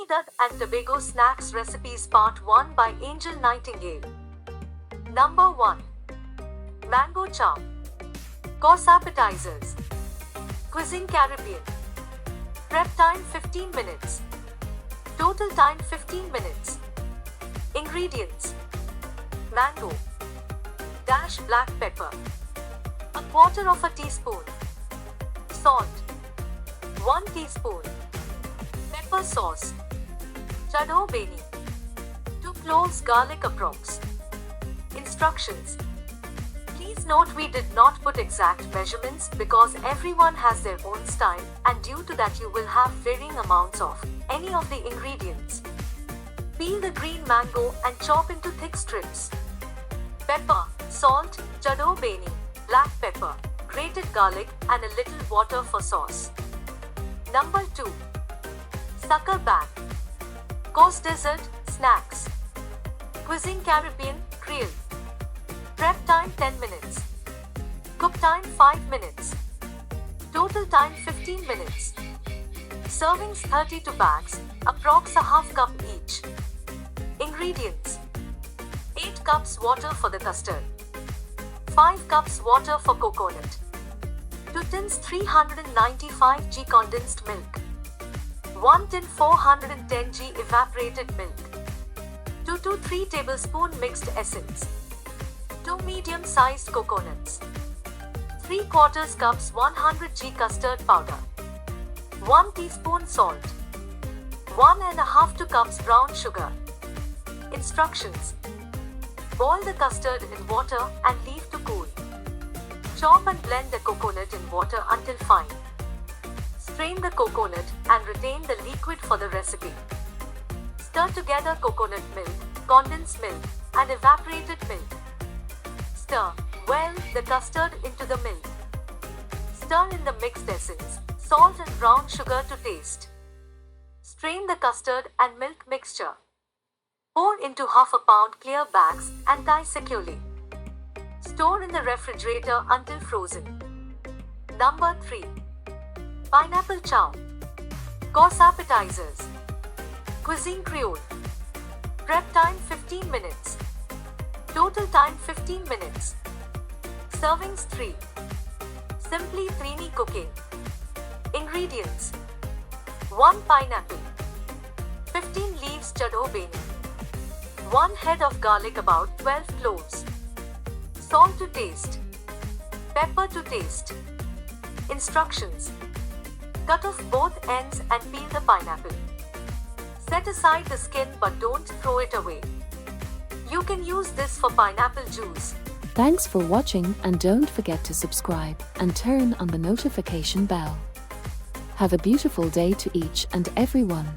Trinidad and Tobago Snacks Recipes Part 1 by Angel Nightingale. Number 1. Mango Chow. Course appetizers. Cuisine Caribbean. Prep time 15 minutes. Total time 15 minutes. Ingredients. Mango. Dash black pepper. A quarter of a teaspoon. Salt. 1 teaspoon. Pepper sauce. Chado beni. 2 cloves garlic approx. Instructions. Please note we did not put exact measurements because everyone has their own style, and due to that you will have varying amounts of any of the ingredients. Peel the green mango and chop into thick strips. Pepper, salt, chado beni, black pepper, grated garlic and a little water for sauce. Number 2. Sucker bag. Course dessert, snacks. Cuisine Caribbean, grill. Prep time 10 minutes. Cook time 5 minutes. Total time 15 minutes. Servings 32 bags, approx a half cup each. Ingredients. 8 cups water for the custard. 5 cups water for coconut. 2 tins 395 g condensed milk. 1 tin 410 g evaporated milk. 2 to 3 tablespoon mixed essence. 2 medium-sized coconuts. 3/4 cups 100 g custard powder. 1 teaspoon salt. 1.5 2 cups brown sugar. Instructions. Boil the custard in water and leave to cool. Chop and blend the coconut in water until fine. Strain the coconut and retain the liquid for the recipe. Stir together coconut milk, condensed milk, and evaporated milk. Stir well the custard into the milk. Stir in the mixed essence, salt and brown sugar to taste. Strain the custard and milk mixture. Pour into half a pound clear bags and tie securely. Store in the refrigerator until frozen. Number 3. Pineapple chow. Course appetizers. Cuisine Creole. Prep time 15 minutes. Total time 15 minutes. Servings 3. Simply Trini cooking. Ingredients. 1 pineapple. 15 leaves chado beni. 1 head of garlic, about 12 cloves. Salt to taste. Pepper to taste. Instructions. Cut off both ends and peel the pineapple. Set aside the skin but don't throw it away. You can use this for pineapple juice. Thanks for watching, and don't forget to subscribe and turn on the notification bell. Have a beautiful day to each and everyone.